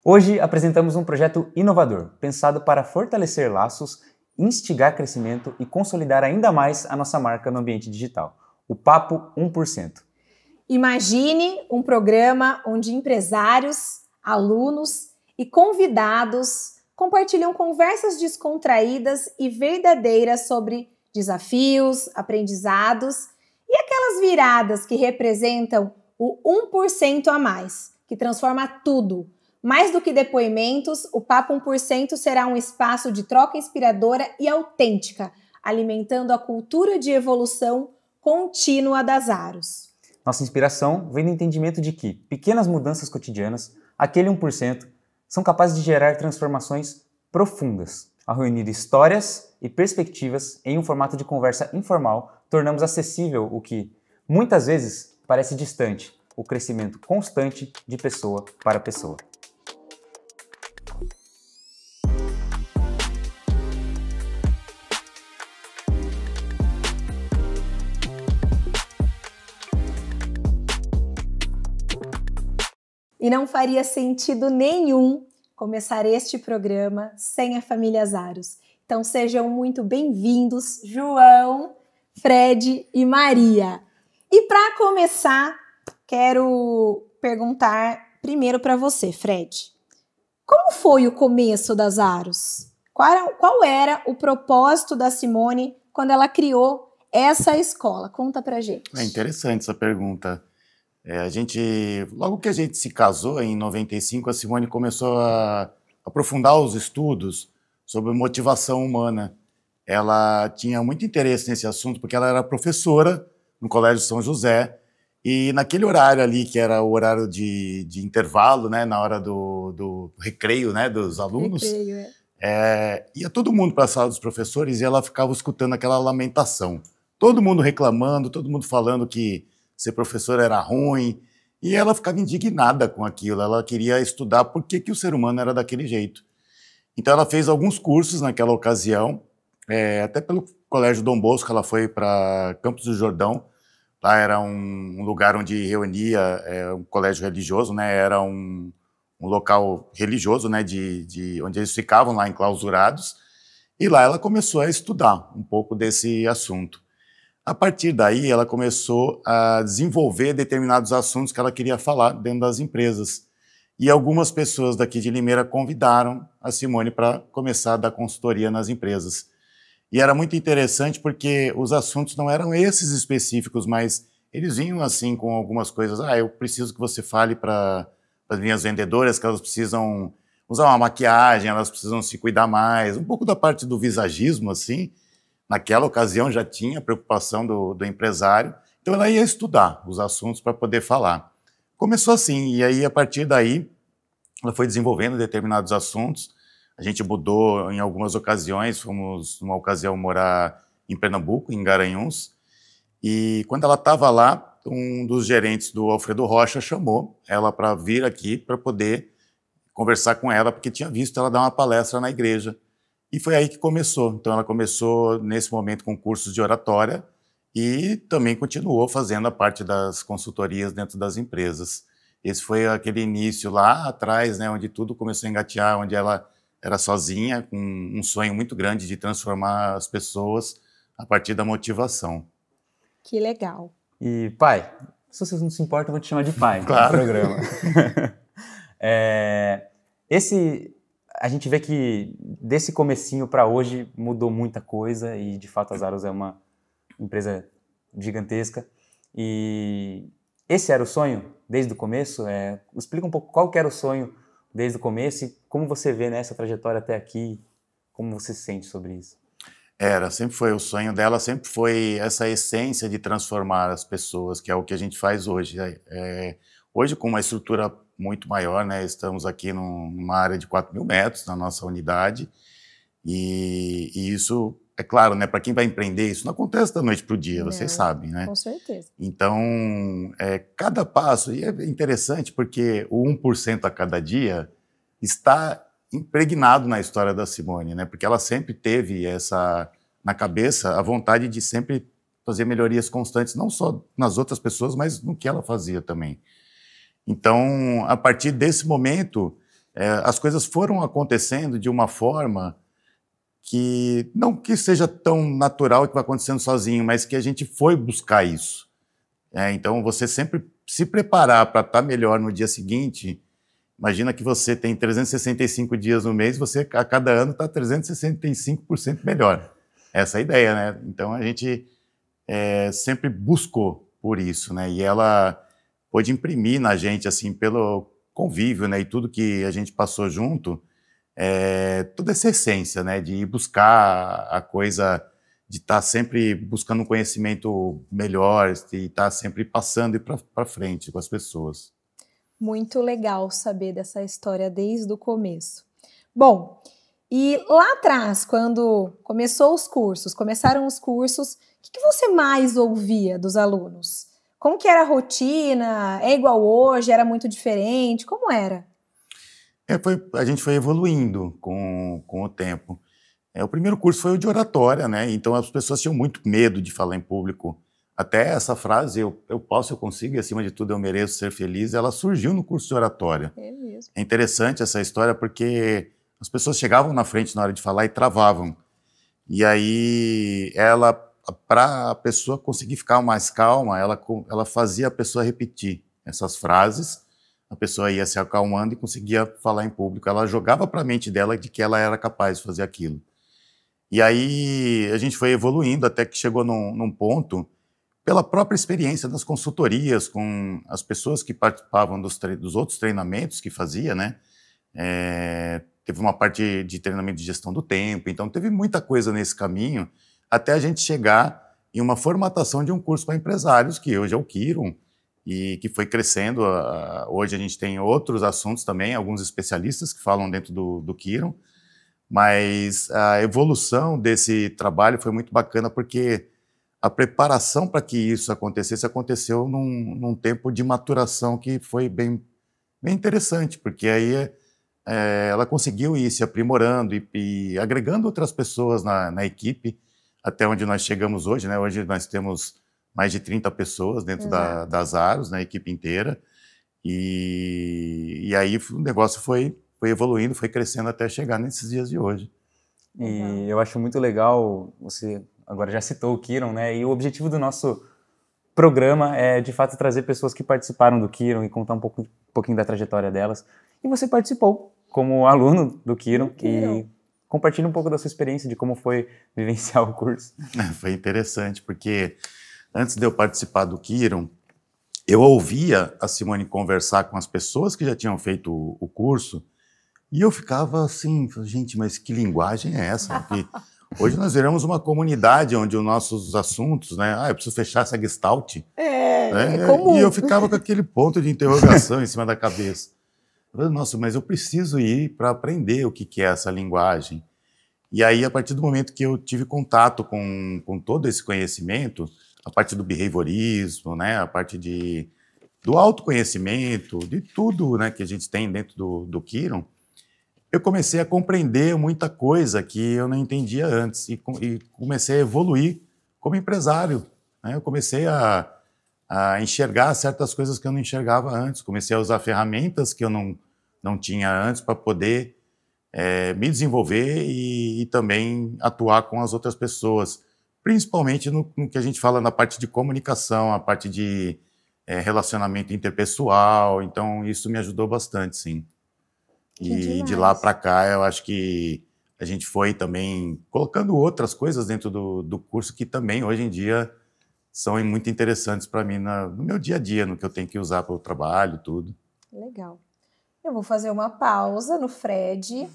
Hoje apresentamos um projeto inovador, pensado para fortalecer laços, instigar crescimento e consolidar ainda mais a nossa marca no ambiente digital. O Papo 1%. Imagine um programa onde empresários, alunos e convidados compartilham conversas descontraídas e verdadeiras sobre desafios, aprendizados e aquelas viradas que representam o 1% a mais, que transforma tudo. Mais do que depoimentos, o Papo 1% será um espaço de troca inspiradora e autêntica, alimentando a cultura de evolução contínua das Aros. Nossa inspiração vem do entendimento de que pequenas mudanças cotidianas, aquele 1%, são capazes de gerar transformações profundas. Ao reunir histórias e perspectivas em um formato de conversa informal, tornamos acessível o que, muitas vezes, parece distante, o crescimento constante de pessoa para pessoa. E não faria sentido nenhum começar este programa sem a família Aros. Então sejam muito bem-vindos, João, Fred e Maria. E para começar, quero perguntar primeiro para você, Fred. Como foi o começo das Aros? Qual era o propósito da Simone quando ela criou essa escola? Conta pra gente. É interessante essa pergunta. Logo que a gente se casou, em 95, a Simone começou a aprofundar os estudos sobre motivação humana. Ela tinha muito interesse nesse assunto porque ela era professora no Colégio São José e naquele horário ali, que era o horário de intervalo, né, na hora do recreio, né, dos alunos, ia todo mundo para a sala dos professores e ela ficava escutando aquela lamentação. Todo mundo reclamando, todo mundo falando que ser professor era ruim, e ela ficava indignada com aquilo, ela queria estudar por que o ser humano era daquele jeito. Então ela fez alguns cursos naquela ocasião, até pelo Colégio Dom Bosco, ela foi para Campos do Jordão, lá era um lugar onde reunia um colégio religioso, né, era um local religioso, né, onde eles ficavam lá enclausurados, e lá ela começou a estudar um pouco desse assunto. A partir daí, ela começou a desenvolver determinados assuntos que ela queria falar dentro das empresas. E algumas pessoas daqui de Limeira convidaram a Simone para começar a dar consultoria nas empresas. E era muito interessante porque os assuntos não eram esses específicos, mas eles vinham assim com algumas coisas. Eu preciso que você fale para as minhas vendedoras que elas precisam usar uma maquiagem, elas precisam se cuidar mais. Um pouco da parte do visagismo, assim. Naquela ocasião já tinha preocupação do empresário, então ela ia estudar os assuntos para poder falar. Começou assim, e aí a partir daí ela foi desenvolvendo determinados assuntos. A gente mudou em algumas ocasiões, fomos numa ocasião morar em Pernambuco, em Garanhuns, e quando ela estava lá, um dos gerentes do Alfredo Rocha chamou ela para vir aqui para poder conversar com ela, porque tinha visto ela dar uma palestra na igreja. E foi aí que começou. Então, ela começou, nesse momento, com cursos de oratória e também continuou fazendo a parte das consultorias dentro das empresas. Esse foi aquele início lá atrás, né, onde tudo começou a engatear, onde ela era sozinha, com um sonho muito grande de transformar as pessoas a partir da motivação. Que legal. E, pai, se vocês não se importam, eu vou te chamar de pai claro. No programa. A gente vê que desse comecinho para hoje mudou muita coisa e, de fato, a Aros é uma empresa gigantesca. E esse era o sonho desde o começo? Explica um pouco qual que era o sonho desde o começo e como você vê nessa trajetória até aqui, como você se sente sobre isso? Sempre foi o sonho dela, sempre foi essa essência de transformar as pessoas, que é o que a gente faz hoje. Hoje, com uma estrutura muito maior, né? Estamos aqui numa área de 4.000 metros na nossa unidade e isso, é claro, né? Para quem vai empreender, isso não acontece da noite para o dia, vocês sabem, né? Com certeza. Então, cada passo, e é interessante porque o 1% a cada dia está impregnado na história da Simone, né? Porque ela sempre teve na cabeça a vontade de sempre fazer melhorias constantes, não só nas outras pessoas, mas no que ela fazia também. Então, a partir desse momento, as coisas foram acontecendo de uma forma que não que seja tão natural que vai acontecendo sozinho, mas que a gente foi buscar isso. Então, você sempre se preparar para estar melhor no dia seguinte. Imagina que você tem 365 dias no mês, você a cada ano está 365% melhor. Essa é a ideia, né? Então, a gente sempre buscou por isso, né? E ela pôde imprimir na gente, assim, pelo convívio, né? E tudo que a gente passou junto, toda essa essência, né? De ir buscar a coisa, de estar sempre buscando um conhecimento melhor, de estar sempre passando e para frente com as pessoas. Muito legal saber dessa história desde o começo. Bom, e lá atrás, quando começaram os cursos, o que você mais ouvia dos alunos? Como que era a rotina? É igual hoje? Era muito diferente? Como era? A gente foi evoluindo com o tempo. O primeiro curso foi o de oratória, né? Então as pessoas tinham muito medo de falar em público. Até essa frase, eu posso, eu consigo, e acima de tudo eu mereço ser feliz, ela surgiu no curso de oratória. É mesmo. É interessante essa história porque as pessoas chegavam na frente na hora de falar e travavam. E aí para a pessoa conseguir ficar mais calma, ela fazia a pessoa repetir essas frases, a pessoa ia se acalmando e conseguia falar em público. Ela jogava para a mente dela de que ela era capaz de fazer aquilo. E aí a gente foi evoluindo até que chegou num ponto, pela própria experiência das consultorias, com as pessoas que participavam dos outros treinamentos que fazia, né? Teve uma parte de treinamento de gestão do tempo, então teve muita coisa nesse caminho, até a gente chegar em uma formatação de um curso para empresários, que hoje é o Kiron, e que foi crescendo. Hoje a gente tem outros assuntos também, alguns especialistas que falam dentro do Kiron, mas a evolução desse trabalho foi muito bacana, porque a preparação para que isso aconteceu num tempo de maturação que foi bem interessante, porque aí ela conseguiu ir se aprimorando e agregando outras pessoas na equipe, até onde nós chegamos hoje, né? Hoje nós temos mais de 30 pessoas dentro das Aros, na equipe inteira, e aí o negócio foi evoluindo, foi crescendo até chegar nesses dias de hoje. E eu acho muito legal, você agora já citou o Kiron, né? E o objetivo do nosso programa é, de fato, trazer pessoas que participaram do Kiron e contar um pouquinho da trajetória delas. E você participou como aluno do Kiron e compartilha um pouco da sua experiência, de como foi vivenciar o curso. Foi interessante, porque antes de eu participar do Kiron, eu ouvia a Simone conversar com as pessoas que já tinham feito o curso, e eu ficava assim, gente, mas que linguagem é essa? Porque hoje nós viramos uma comunidade onde os nossos assuntos, né? Eu preciso fechar essa gestalt. É comum. E eu ficava com aquele ponto de interrogação em cima da cabeça. Eu falei, nossa, mas eu preciso ir para aprender o que é essa linguagem. E aí, a partir do momento que eu tive contato com todo esse conhecimento, a parte do behaviorismo, né? A parte do autoconhecimento, de tudo, né, que a gente tem dentro do Kiron, eu comecei a compreender muita coisa que eu não entendia antes e comecei a evoluir como empresário, né? Eu comecei a enxergar certas coisas que eu não enxergava antes, comecei a usar ferramentas que eu não tinha antes para poder me desenvolver e também atuar com as outras pessoas, principalmente no que a gente fala na parte de comunicação, a parte de relacionamento interpessoal. Então isso me ajudou bastante, sim. E de lá para cá, eu acho que a gente foi também colocando outras coisas dentro do curso que também, hoje em dia, são muito interessantes para mim no meu dia a dia, no que eu tenho que usar para o trabalho, tudo. Legal. Eu vou fazer uma pausa no Fred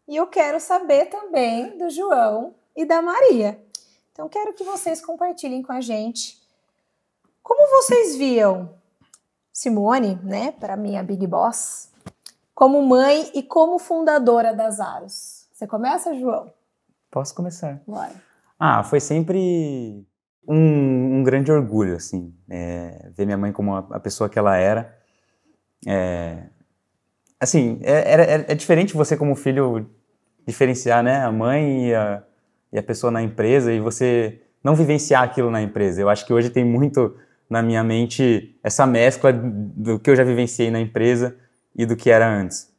e eu quero saber também do João e da Maria. Então, quero que vocês compartilhem com a gente como vocês viam Simone, né, para mim a Big Boss, como mãe e como fundadora das Aros. Você começa, João? Posso começar. Bora. Foi sempre um grande orgulho, assim, ver minha mãe como a pessoa que ela era. Assim, é diferente você como filho diferenciar, né, a mãe e a pessoa na empresa e você não vivenciar aquilo na empresa. Eu acho que hoje tem muito na minha mente essa mescla do que eu já vivenciei na empresa e do que era antes.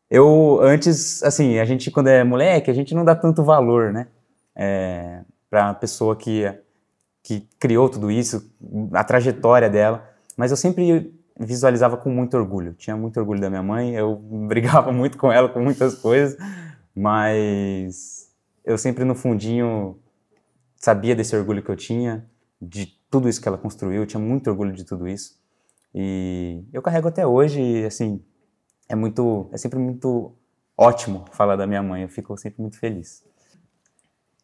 Eu, antes, assim, a gente, quando é moleque, a gente não dá tanto valor, né? Para a pessoa que criou tudo isso, a trajetória dela. Mas eu sempre visualizava com muito orgulho. Tinha muito orgulho da minha mãe, eu brigava muito com ela com muitas coisas, mas eu sempre no fundinho sabia desse orgulho que eu tinha, de tudo isso que ela construiu, eu tinha muito orgulho de tudo isso. E eu carrego até hoje, e, assim, é sempre muito ótimo falar da minha mãe, eu fico sempre muito feliz.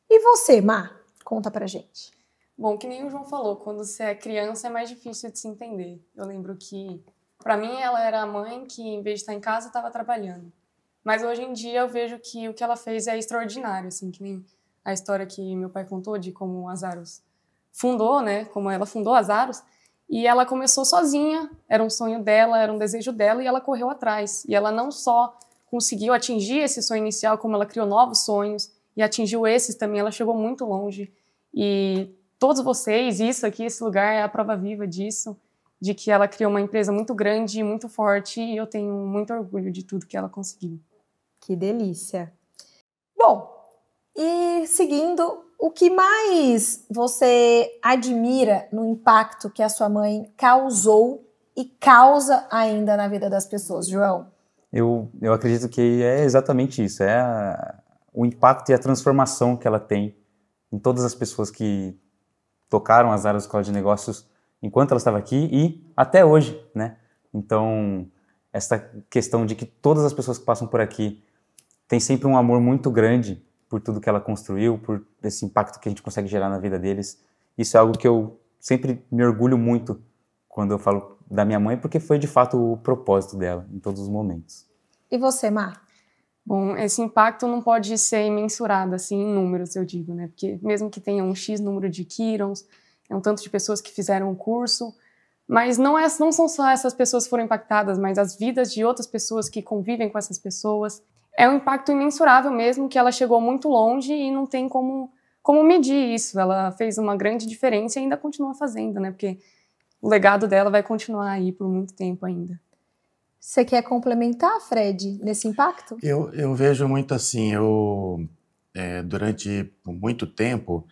E você, Má? Conta pra gente. Bom, que nem o João falou, quando você é criança é mais difícil de se entender. Eu lembro que, para mim, ela era a mãe que, em vez de estar em casa, estava trabalhando. Mas hoje em dia eu vejo que o que ela fez é extraordinário, assim, que nem a história que meu pai contou de como a Zaros fundou, né, como ela fundou a Zaros, e ela começou sozinha, era um sonho dela, era um desejo dela, e ela correu atrás. E ela não só conseguiu atingir esse sonho inicial, como ela criou novos sonhos, e atingiu esses também, ela chegou muito longe. E todos vocês, isso aqui, esse lugar é a prova viva disso, de que ela criou uma empresa muito grande e muito forte, e eu tenho muito orgulho de tudo que ela conseguiu. Que delícia. Bom, e seguindo, o que mais você admira no impacto que a sua mãe causou e causa ainda na vida das pessoas, João? Eu acredito que é exatamente isso, o impacto e a transformação que ela tem em todas as pessoas que tocaram as áreas da Escola de Negócios enquanto ela estava aqui e até hoje, né? Então, essa questão de que todas as pessoas que passam por aqui têm sempre um amor muito grande por tudo que ela construiu, por esse impacto que a gente consegue gerar na vida deles. Isso é algo que eu sempre me orgulho muito quando eu falo da minha mãe, porque foi de fato o propósito dela em todos os momentos. E você, Má? Bom, esse impacto não pode ser imensurado, assim, em números, eu digo, né? Porque mesmo que tenha um X número de Kirons, é um tanto de pessoas que fizeram o curso, mas não são só essas pessoas que foram impactadas, mas as vidas de outras pessoas que convivem com essas pessoas. É um impacto imensurável mesmo, que ela chegou muito longe e não tem como medir isso. Ela fez uma grande diferença e ainda continua fazendo, né? Porque o legado dela vai continuar aí por muito tempo ainda. Você quer complementar, Fred, nesse impacto? Eu vejo muito assim, durante muito tempo,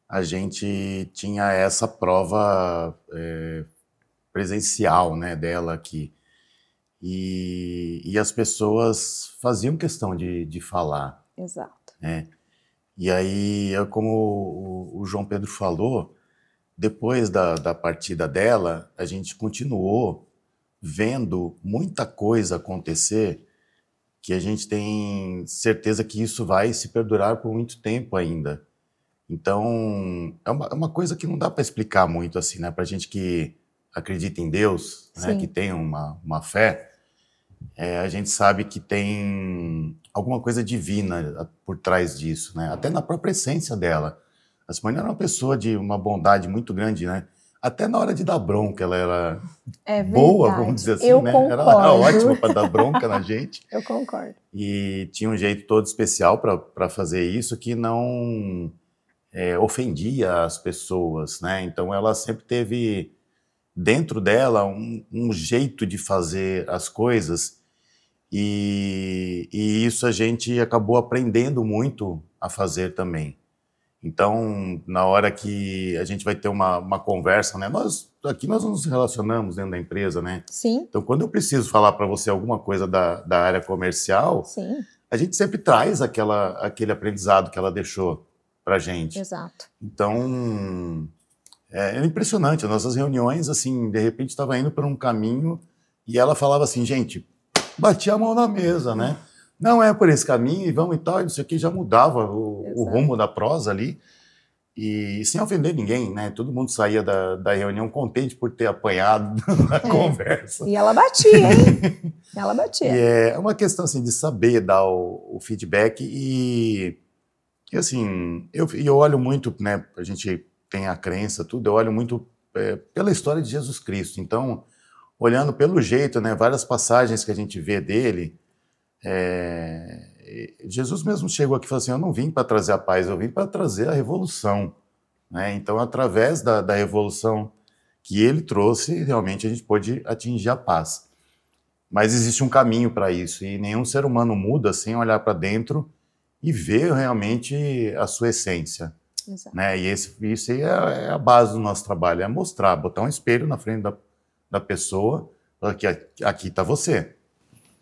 a gente tinha essa prova presencial, né, dela aqui. E as pessoas faziam questão de falar. Exato. Né? E aí, como o João Pedro falou, depois da partida dela, a gente continuou vendo muita coisa acontecer que a gente tem certeza que isso vai se perdurar por muito tempo ainda. Então, é uma coisa que não dá para explicar muito assim, né? Para a gente que acredita em Deus, né? Que tem uma fé, a gente sabe que tem alguma coisa divina por trás disso, né? Até na própria essência dela. A Simone era uma pessoa de uma bondade muito grande, né? Até na hora de dar bronca, ela era boa, vamos dizer assim, eu né? Concordo. Ela era ótima para dar bronca na gente. Eu concordo. E tinha um jeito todo especial para fazer isso que não ofendia as pessoas, né? Então ela sempre teve dentro dela um jeito de fazer as coisas e isso a gente acabou aprendendo muito a fazer também. Então, na hora que a gente vai ter uma conversa, né? Aqui nós nos relacionamos dentro da empresa, né? Sim. Então, quando eu preciso falar para você alguma coisa da área comercial, sim, a gente sempre traz aquele aprendizado que ela deixou para a gente. Exato. Então, é impressionante. As nossas reuniões, assim, de repente estava indo por um caminho e ela falava assim, gente, batia a mão na mesa, né? Não é por esse caminho e vamos e tal, e não sei o que, já mudava o rumo da prosa ali, e sem ofender ninguém, né? Todo mundo saía da reunião contente por ter apanhado na conversa. E ela batia, hein? Ela batia. E é uma questão, assim, de saber dar o feedback e assim, eu olho muito, né? A gente tem a crença, tudo, eu olho muito pela história de Jesus Cristo. Então, olhando pelo jeito, né? Várias passagens que a gente vê dele, Jesus mesmo chegou aqui e falou assim, eu não vim para trazer a paz, eu vim para trazer a revolução, né? Então, através da revolução que ele trouxe, realmente a gente pôde atingir a paz. Mas existe um caminho para isso, e nenhum ser humano muda sem olhar para dentro e ver realmente a sua essência. Exato. Né? E isso aí é a base do nosso trabalho, é mostrar, botar um espelho na frente da pessoa, falar que aqui está você,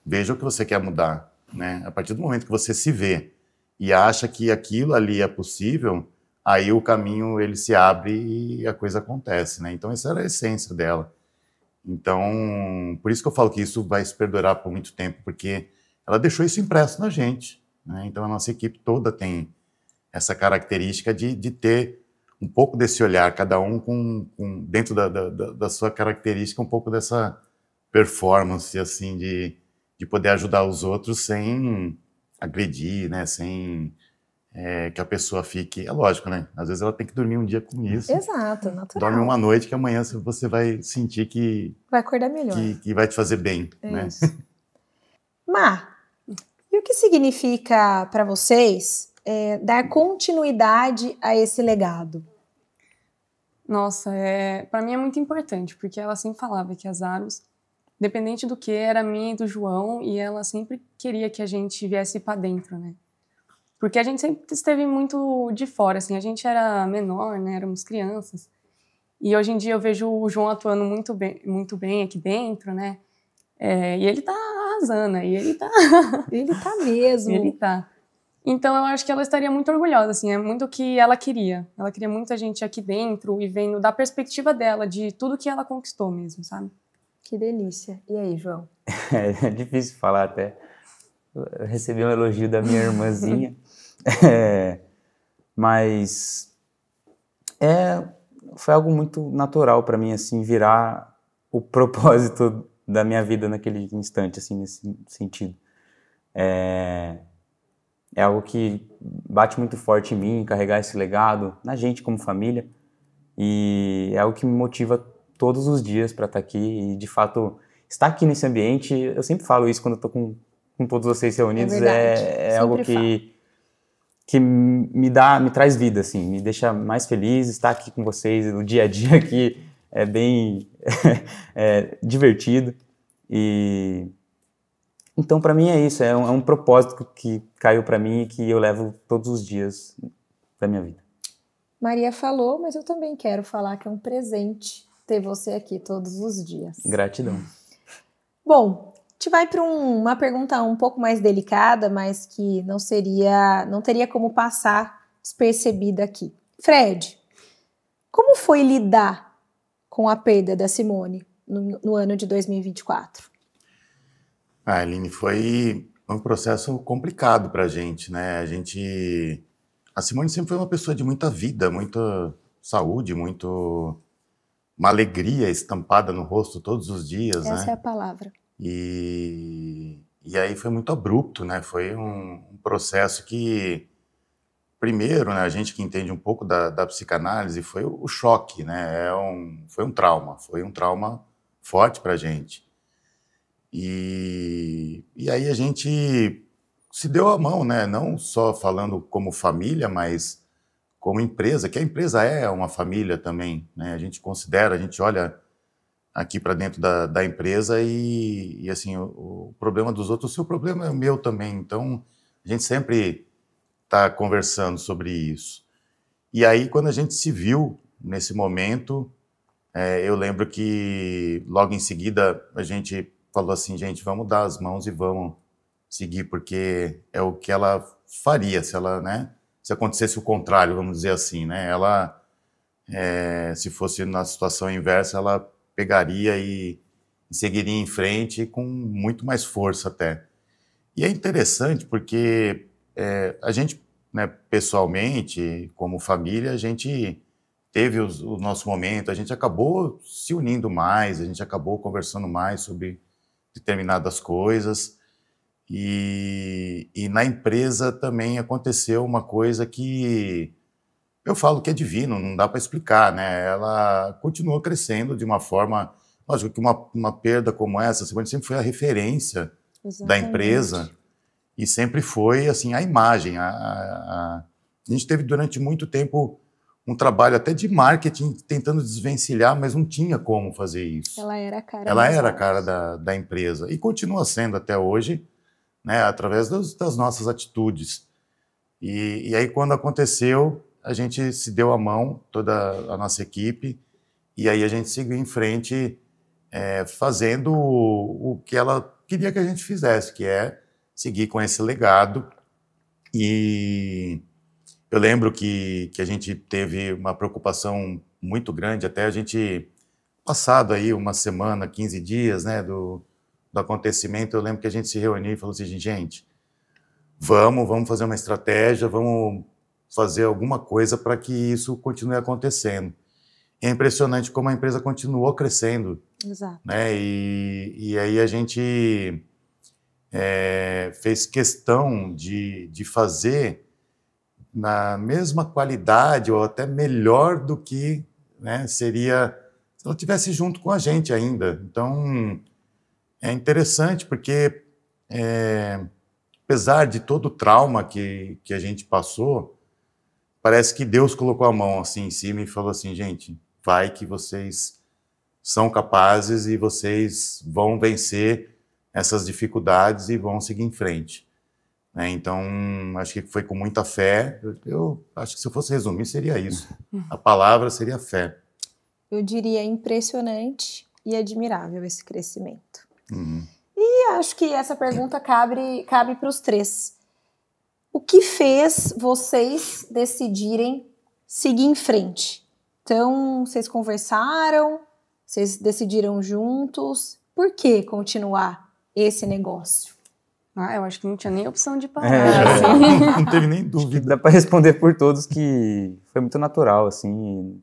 veja o que você quer mudar. Né? A partir do momento que você se vê e acha que aquilo ali é possível, aí o caminho ele se abre e a coisa acontece. Né? Então essa era a essência dela. Então, por isso que eu falo que isso vai se perdurar por muito tempo, porque ela deixou isso impresso na gente. Né? Então a nossa equipe toda tem essa característica de ter um pouco desse olhar, cada um dentro da sua característica, um pouco dessa performance, assim, de poder ajudar os outros sem agredir, né? Sem que a pessoa fique... É lógico, né? Às vezes ela tem que dormir um dia com isso. Exato, natural. Dorme uma noite que amanhã você vai sentir que... Vai acordar melhor. Que vai te fazer bem, né? Isso. Mar, e o que significa para vocês dar continuidade a esse legado? Nossa, para mim é muito importante, porque ela sempre falava que as Aros, independente do que, era minha e do João, e ela sempre queria que a gente viesse para dentro, né? Porque a gente sempre esteve muito de fora, assim, a gente era menor, né? Éramos crianças. E hoje em dia eu vejo o João atuando muito bem aqui dentro, né? E ele tá arrasando, e ele tá... Ele tá mesmo. Ele tá. Então eu acho que ela estaria muito orgulhosa, assim, é muito o que ela queria. Ela queria muita gente aqui dentro e vendo da perspectiva dela, de tudo que ela conquistou mesmo, sabe? Que delícia. E aí, João? É difícil falar até. Eu recebi um elogio da minha irmãzinha. Mas foi algo muito natural para mim, assim, virar o propósito da minha vida naquele instante, assim, nesse sentido. É algo que bate muito forte em mim, carregar esse legado na gente como família, e é algo que me motiva todos os dias para estar aqui e, de fato, estar aqui nesse ambiente. Eu sempre falo isso quando eu tô com todos vocês reunidos, é algo que me traz vida, assim, me deixa mais feliz. Estar aqui com vocês no dia a dia aqui é bem divertido. E então, para mim é isso, é um propósito que caiu para mim e que eu levo todos os dias da minha vida. Maria falou, mas eu também quero falar que é um presente ter você aqui todos os dias. Gratidão. Bom, a gente vai para uma pergunta um pouco mais delicada, mas que não teria como passar despercebida aqui. Fred, como foi lidar com a perda da Simone no ano de 2024? Aline, foi um processo complicado para a gente, né? A Simone sempre foi uma pessoa de muita vida, muita saúde, uma alegria estampada no rosto todos os dias, né? Essa é a palavra. E aí foi muito abrupto, né? Foi um processo que, primeiro, né, a gente que entende um pouco da psicanálise, foi o choque, né? Foi um trauma forte para a gente. E aí a gente se deu a mão, né? Não só falando como família, mas como empresa, que a empresa é uma família também, né? A gente olha aqui para dentro da empresa e assim, o problema dos outros, o seu problema é o meu também. Então, a gente sempre está conversando sobre isso. E aí, quando a gente se viu nesse momento, eu lembro que logo em seguida a gente falou assim, gente, vamos dar as mãos e vamos seguir, porque é o que ela faria se acontecesse o contrário, vamos dizer assim, né? Ela, se fosse na situação inversa, ela pegaria e seguiria em frente com muito mais força até. E é interessante porque a gente, né, pessoalmente, como família, a gente teve o nosso momento, a gente acabou se unindo mais, a gente acabou conversando mais sobre determinadas coisas, e na empresa também aconteceu uma coisa que eu falo que é divino, não dá para explicar, né? Ela continuou crescendo de uma forma... Lógico que uma perda como essa, sempre foi a referência da empresa e sempre foi assim, a imagem. A gente teve durante muito tempo um trabalho até de marketing, tentando desvencilhar, mas não tinha como fazer isso. Ela era a cara. Ela era a cara da empresa e continua sendo até hoje, né, através das nossas atitudes. E aí, quando aconteceu, a gente se deu a mão, toda a nossa equipe, e aí a gente seguiu em frente, fazendo o que ela queria que a gente fizesse, que é seguir com esse legado. E eu lembro que a gente teve uma preocupação muito grande, até a gente, passado aí uma semana, 15 dias, né, do acontecimento, eu lembro que a gente se reuniu e falou assim, gente, vamos fazer uma estratégia, vamos fazer alguma coisa para que isso continue acontecendo. E é impressionante como a empresa continuou crescendo. Exato. Né? E aí a gente fez questão de fazer na mesma qualidade ou até melhor do que, né, seria se ela estivesse junto com a gente ainda. Então, é interessante porque, apesar de todo o trauma que a gente passou, parece que Deus colocou a mão assim em cima e falou assim, gente, vai que vocês são capazes e vocês vão vencer essas dificuldades e vão seguir em frente. Então, acho que foi com muita fé. Eu acho que se eu fosse resumir, seria isso. A palavra seria fé. Eu diria impressionante e admirável esse crescimento. Uhum. E acho que essa pergunta cabe para os três. O que fez vocês decidirem seguir em frente? Então, vocês conversaram, vocês decidiram juntos. Por que continuar esse negócio? Eu acho que não tinha nem opção de parar. Assim. Não teve nem dúvida. Dá para responder por todos que foi muito natural, assim.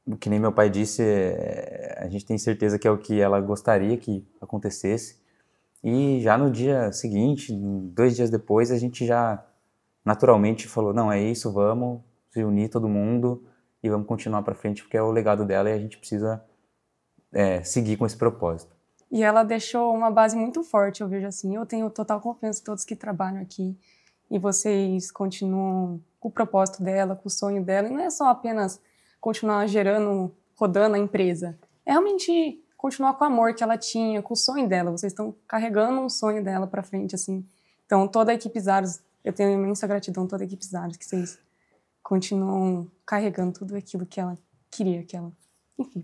O que nem meu pai disse, a gente tem certeza que é o que ela gostaria que acontecesse. E já no dia seguinte, 2 dias depois, a gente já naturalmente falou, não, é isso, vamos se unir todo mundo e vamos continuar para frente, porque é o legado dela e a gente precisa seguir com esse propósito. E ela deixou uma base muito forte, eu vejo assim. Eu tenho total confiança em todos que trabalham aqui. E vocês continuam com o propósito dela, com o sonho dela. E não é só apenas continuar rodando a empresa. É realmente continuar com o amor que ela tinha, com o sonho dela. Vocês estão carregando um sonho dela para frente, assim. Então, toda a equipe Zaros, eu tenho imensa gratidão, toda a equipe Zaros, que vocês continuam carregando tudo aquilo que ela queria, que ela... Enfim.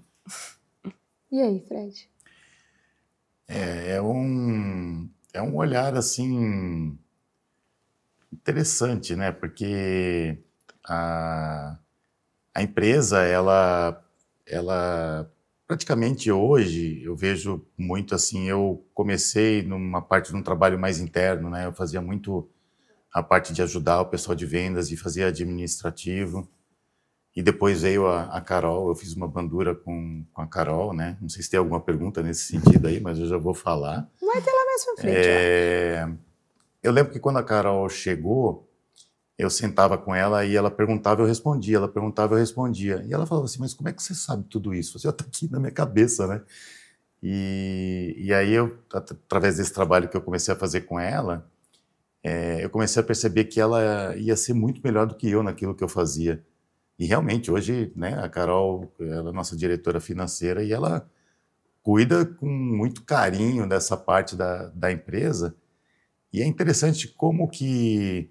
E aí, Fred? É um olhar, assim, interessante, né? Porque a empresa, ela praticamente hoje, eu vejo muito assim, eu comecei numa parte de um trabalho mais interno, né? Eu fazia muito a parte de ajudar o pessoal de vendas e fazia administrativo. E depois veio a Carol, eu fiz uma bandura com a Carol, né? Não sei se tem alguma pergunta nesse sentido aí, mas eu já vou falar. Vai ter lá mais pra frente. Eu lembro que quando a Carol chegou, eu sentava com ela e ela perguntava, eu respondia. Ela perguntava, eu respondia. E ela falava assim, mas como é que você sabe tudo isso? Você já está aqui na minha cabeça, né? E aí, através desse trabalho que eu comecei a fazer com ela, eu comecei a perceber que ela ia ser muito melhor do que eu naquilo que eu fazia. E realmente, hoje, né, a Carol, ela é nossa diretora financeira e ela cuida com muito carinho dessa parte da empresa. E é interessante como que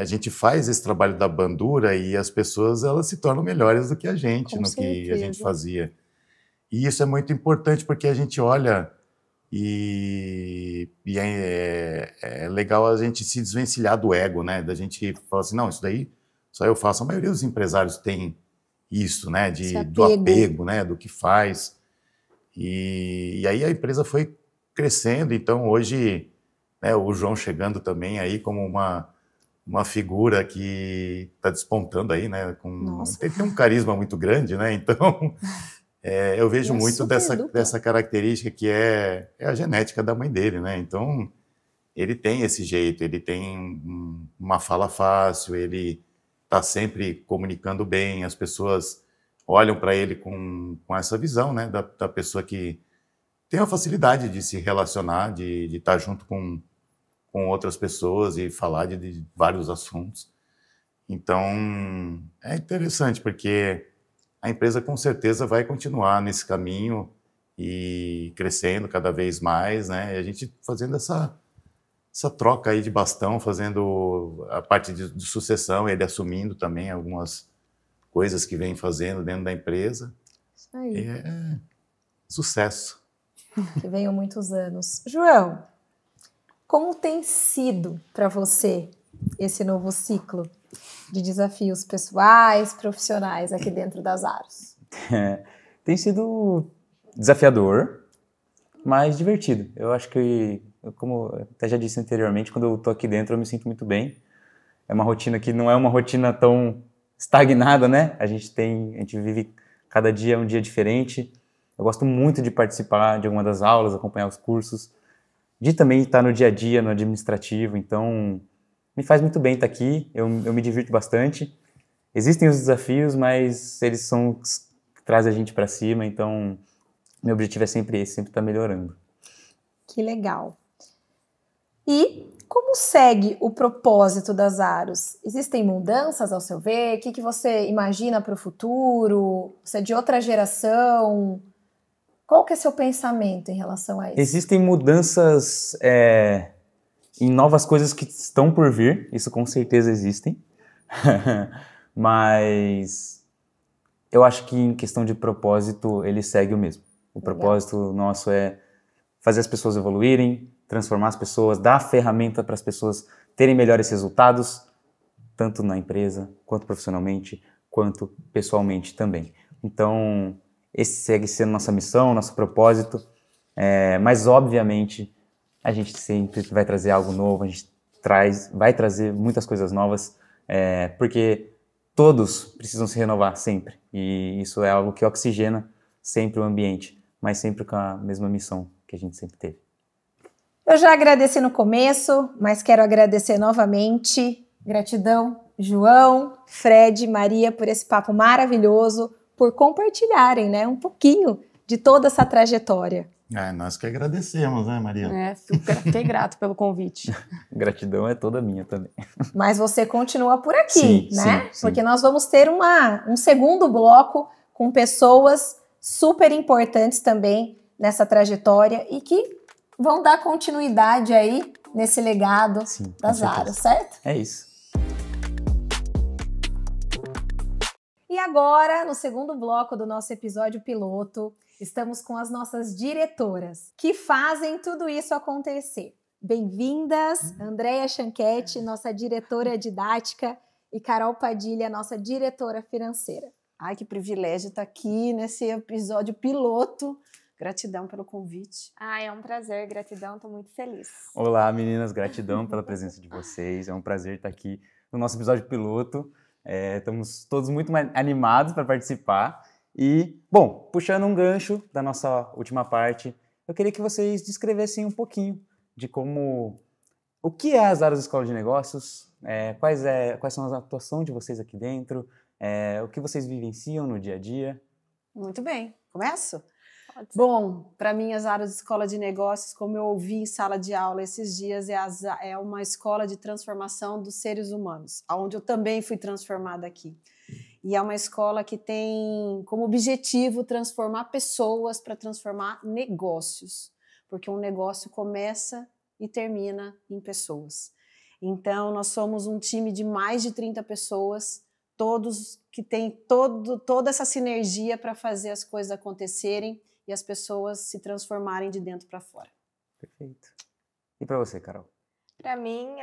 a gente faz esse trabalho da bandura e as pessoas elas se tornam melhores do que a gente Com no certeza. que a gente fazia. E isso é muito importante porque a gente olha e é legal a gente se desvencilhar do ego, né? Da gente falar assim, não, isso daí só eu faço. A maioria dos empresários tem isso, né? Do apego, né? Do que faz. E aí a empresa foi crescendo. Então hoje, né, o João chegando também aí como uma figura que está despontando aí, né? Tem um carisma muito grande, né? Então eu vejo muito dessa característica que é a genética da mãe dele, né? Então ele tem esse jeito, ele tem uma fala fácil, ele está sempre comunicando bem, as pessoas olham para ele com essa visão, né, da pessoa que tem a facilidade de se relacionar, de estar junto com outras pessoas e falar de vários assuntos. Então, é interessante, porque a empresa com certeza vai continuar nesse caminho e crescendo cada vez mais, né? E a gente fazendo essa troca aí de bastão, fazendo a parte de sucessão, ele assumindo também algumas coisas que vem fazendo dentro da empresa. Isso aí. É sucesso. Que venham muitos anos. João, como tem sido para você esse novo ciclo de desafios pessoais, profissionais aqui dentro das Aros? Tem sido desafiador, mas divertido. Eu acho que, como eu até já disse anteriormente, quando eu estou aqui dentro eu me sinto muito bem. É uma rotina que não é uma rotina tão estagnada, né? A gente vive cada dia um dia diferente. Eu gosto muito de participar de alguma das aulas, acompanhar os cursos, de também estar no dia a dia, no administrativo. Então, me faz muito bem estar aqui. Eu me divirto bastante. Existem os desafios, mas eles são que trazem a gente para cima. Então, meu objetivo é sempre esse, sempre estar melhorando. Que legal. E como segue o propósito das Aros? Existem mudanças ao seu ver? O que você imagina para o futuro? Você é de outra geração? Qual que é seu pensamento em relação a isso? Existem mudanças em novas coisas que estão por vir, isso com certeza existem, mas eu acho que em questão de propósito ele segue o mesmo. O propósito nosso é fazer as pessoas evoluírem, transformar as pessoas, dar ferramenta para as pessoas terem melhores resultados, tanto na empresa, quanto profissionalmente, quanto pessoalmente também. Então, esse segue sendo nossa missão, nosso propósito, mas obviamente a gente sempre vai trazer algo novo, a gente vai trazer muitas coisas novas, porque todos precisam se renovar sempre, e isso é algo que oxigena sempre o ambiente, mas sempre com a mesma missão que a gente sempre teve. Eu já agradeci no começo, mas quero agradecer novamente. Gratidão, João, Fred, Maria, por esse papo maravilhoso, por compartilharem, né, um pouquinho de toda essa trajetória. Nós que agradecemos, né, Maria? Fiquei grato pelo convite. Gratidão é toda minha também. Mas você continua por aqui, sim, né? Sim. Porque nós vamos ter um segundo bloco com pessoas super importantes também nessa trajetória e que vão dar continuidade aí nesse legado das Aros, certo? É isso. E agora, no segundo bloco do nosso episódio piloto, estamos com as nossas diretoras, que fazem tudo isso acontecer. Bem-vindas, Andréia Chanquete, nossa diretora didática, e Carol Padilha, nossa diretora financeira. Ai, que privilégio estar aqui nesse episódio piloto. Gratidão pelo convite. É um prazer, gratidão, estou muito feliz. Olá, meninas, gratidão pela presença de vocês. É um prazer estar aqui no nosso episódio piloto. Estamos todos muito animados para participar. E, bom, puxando um gancho da nossa última parte, eu queria que vocês descrevessem um pouquinho de o que é as Aros Escola de Negócios, quais são as atuações de vocês aqui dentro, o que vocês vivenciam no dia a dia. Muito bem, começo? Bom, para mim as Aros Escola de Negócios, como eu ouvi em sala de aula esses dias, é uma escola de transformação dos seres humanos, onde eu também fui transformada aqui. E é uma escola que tem como objetivo transformar pessoas para transformar negócios, porque um negócio começa e termina em pessoas. Então, nós somos um time de mais de 30 pessoas, todos que têm toda essa sinergia para fazer as coisas acontecerem e as pessoas se transformarem de dentro para fora. Perfeito. E para você, Carol? Para mim,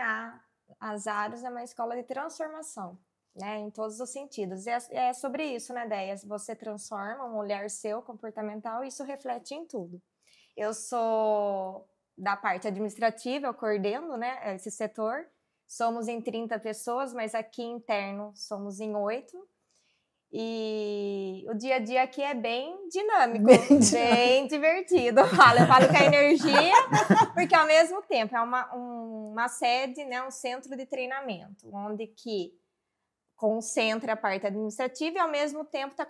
as Aros é uma escola de transformação, né, em todos os sentidos. É sobre isso, né, Déia? Você transforma um olhar seu comportamental e isso reflete em tudo. Eu sou da parte administrativa, eu coordeno, né, esse setor. Somos em 30 pessoas, mas aqui interno somos em 8. E o dia a dia aqui é bem dinâmico, bem divertido. Eu falo com a energia, porque ao mesmo tempo é uma sede, né, um centro de treinamento, onde que concentra a parte administrativa e ao mesmo tempo tá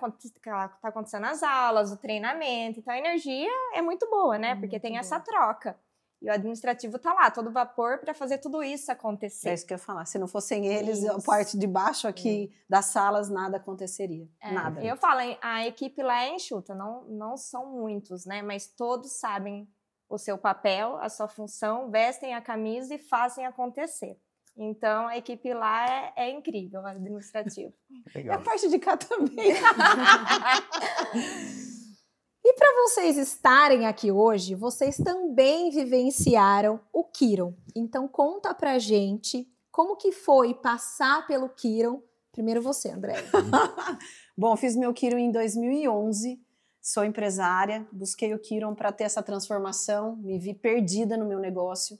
acontecendo as aulas, o treinamento. Então a energia é muito boa, né? Porque tem essa troca. E o administrativo está lá, todo vapor, para fazer tudo isso acontecer. É isso que eu ia falar. Se não fossem eles, a parte de baixo aqui das salas, nada aconteceria. Nada. Eu falo, a equipe lá é enxuta, não são muitos, né? Mas todos sabem o seu papel, a sua função, vestem a camisa e fazem acontecer. Então, a equipe lá é incrível, a administrativa. E a parte de cá também. E para vocês estarem aqui hoje, vocês também vivenciaram o Kiron. Então conta pra gente como que foi passar pelo Kiron. Primeiro você, André. Bom, fiz meu Kiron em 2011, sou empresária, busquei o Kiron para ter essa transformação, me vi perdida no meu negócio.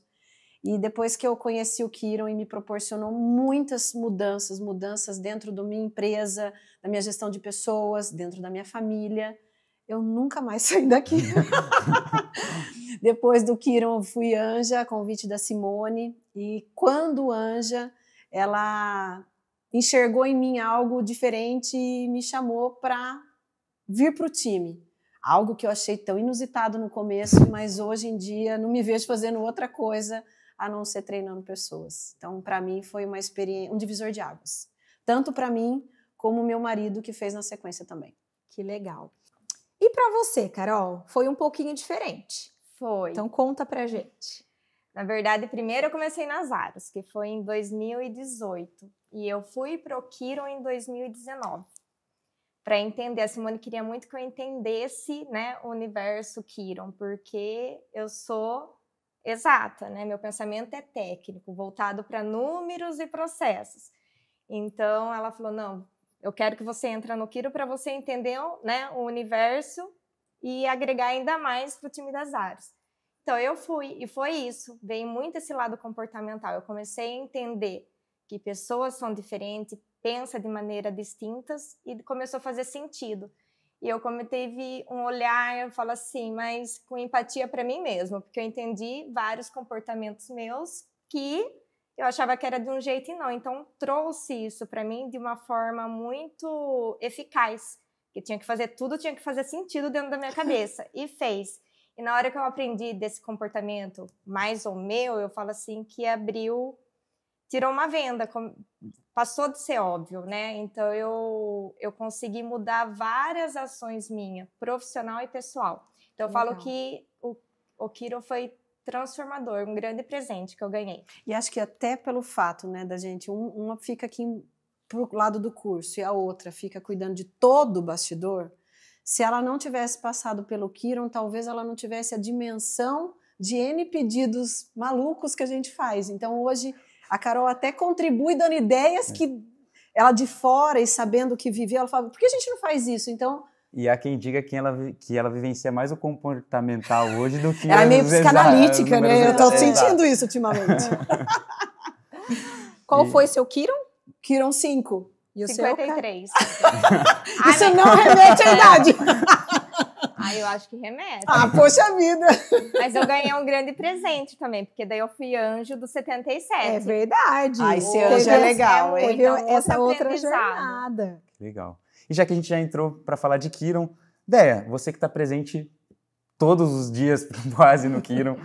E depois que eu conheci o Kiron e me proporcionou muitas mudanças dentro da minha empresa, da minha gestão de pessoas, dentro da minha família, eu nunca mais saí daqui. Depois do Kiron, eu fui Anja, a convite da Simone. E quando Anja, ela enxergou em mim algo diferente e me chamou para vir para o time. Algo que eu achei tão inusitado no começo, mas hoje em dia não me vejo fazendo outra coisa a não ser treinando pessoas. Então, para mim, foi uma experiência, um divisor de águas. Tanto para mim, como o meu marido, que fez na sequência também. Que legal. E para você, Carol, foi um pouquinho diferente. Foi. Então conta pra gente. Na verdade, primeiro eu comecei nas Aros, que foi em 2018. E eu fui pro Kiron em 2019. Para entender, a Simone queria muito que eu entendesse, né, o universo Kiron, porque eu sou exata, né? Meu pensamento é técnico, voltado para números e processos. Então, ela falou, não, eu quero que você entre no Kiron para você entender, né, o universo e agregar ainda mais para o time das Aros. Então, eu fui, e foi isso. Veio muito esse lado comportamental. Eu comecei a entender que pessoas são diferentes, pensam de maneira distintas, e começou a fazer sentido. E eu teve um olhar, eu falo assim, mas com empatia para mim mesma, porque eu entendi vários comportamentos meus que eu achava que era de um jeito e não. Então, trouxe isso para mim de uma forma muito eficaz. Que tinha que fazer tudo, tinha que fazer sentido dentro da minha cabeça. E fez. E na hora que eu aprendi desse comportamento mais o meu, eu falo assim, que abriu, tirou uma venda, passou de ser óbvio, né? Então, eu consegui mudar várias ações minhas, profissional e pessoal. Então, eu falo que o Kiron foi transformador, um grande presente que eu ganhei. E acho que até pelo fato, né, da gente, uma fica aqui pro lado do curso e a outra fica cuidando de todo o bastidor, se ela não tivesse passado pelo Kiron, talvez ela não tivesse a dimensão de N pedidos malucos que a gente faz. Então, hoje, a Carol até contribui dando ideias que ela de fora e sabendo o que viveu, ela fala, por que a gente não faz isso? Então... E há quem diga que ela vivencia mais o comportamental hoje do que... Ela é meio psicanalítica, né? Eu tô sentindo isso ultimamente. Qual foi seu Kiron? Kiron 5. E o 53. Isso não remete à idade. Eu acho que remete. Poxa vida. Mas eu ganhei um grande presente também, porque daí eu fui anjo do 77. É verdade. Esse anjo é legal. Teve essa outra jornada. Legal. E já que a gente já entrou para falar de Kiron, Déia, você que está presente todos os dias quase no Kiron,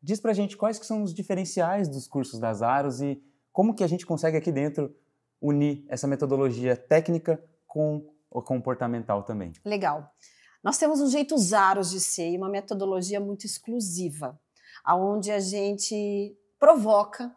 diz para a gente quais que são os diferenciais dos cursos das Aros e como que a gente consegue aqui dentro unir essa metodologia técnica com o comportamental também. Legal. Nós temos um jeito Aros de ser e uma metodologia muito exclusiva, onde a gente provoca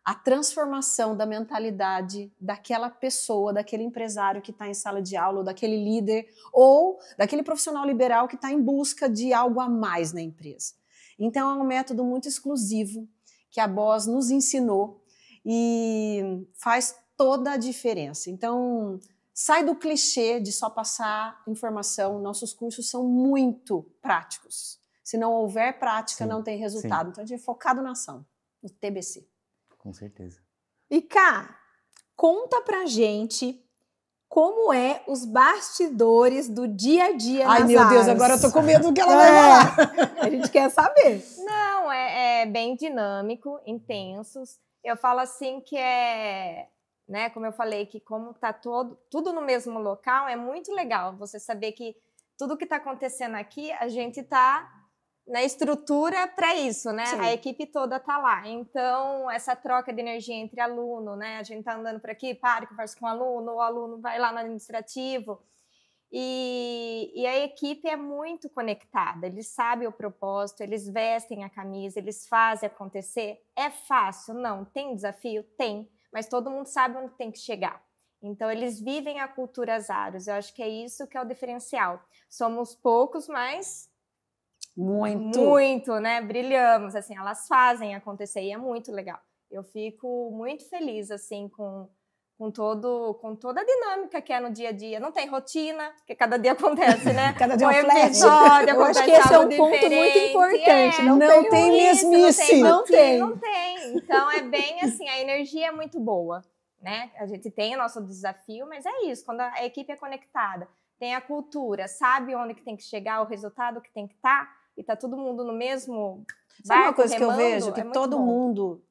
a transformação da mentalidade daquela pessoa, daquele empresário que está em sala de aula, ou daquele líder, ou daquele profissional liberal que está em busca de algo a mais na empresa. Então, é um método muito exclusivo que a BOSS nos ensinou e faz toda a diferença. Então, sai do clichê de só passar informação. Nossos cursos são muito práticos. Se não houver prática, não tem resultado. Então, a gente é focado na ação, no TBC. Com certeza. E Cá, conta pra gente como é os bastidores do dia a dia nas meu Deus, Aros. agora eu tô com medo do que ela vai falar. A gente quer saber. Não, é bem dinâmico, intensos. Eu falo assim que né, como eu falei, que como tá tudo no mesmo local, é muito legal você saber que tudo que tá acontecendo aqui, a gente tá na estrutura para isso, né? Sim. A equipe toda tá lá. Então, essa troca de energia entre aluno, né? A gente tá andando por aqui, para, conversa com o aluno vai lá no administrativo. E a equipe é muito conectada, eles sabem o propósito, eles vestem a camisa, eles fazem acontecer. É fácil? Não. Tem desafio? Tem. Mas todo mundo sabe onde tem que chegar. Então, eles vivem a cultura Zaros. Eu acho que é isso que é o diferencial. Somos poucos, mas muito, né? Brilhamos, assim, elas fazem acontecer e é muito legal. Eu fico muito feliz, assim, com toda a dinâmica que é no dia a dia. Não tem rotina, porque cada dia acontece, né? Cada dia é um flash. episódio, Eu acho acontece que esse é um algo ponto muito diferente. importante. Não tem isso, mesmice. não tem Não rotina, não tem. Então, é bem assim, a energia é muito boa, né? A gente tem o nosso desafio, mas é isso, quando a equipe é conectada, tem a cultura, sabe onde que tem que chegar, o resultado que tem que estar, e tá todo mundo no mesmo Sabe uma barco, coisa que eu remando, vejo? Que é muito todo bom. mundo,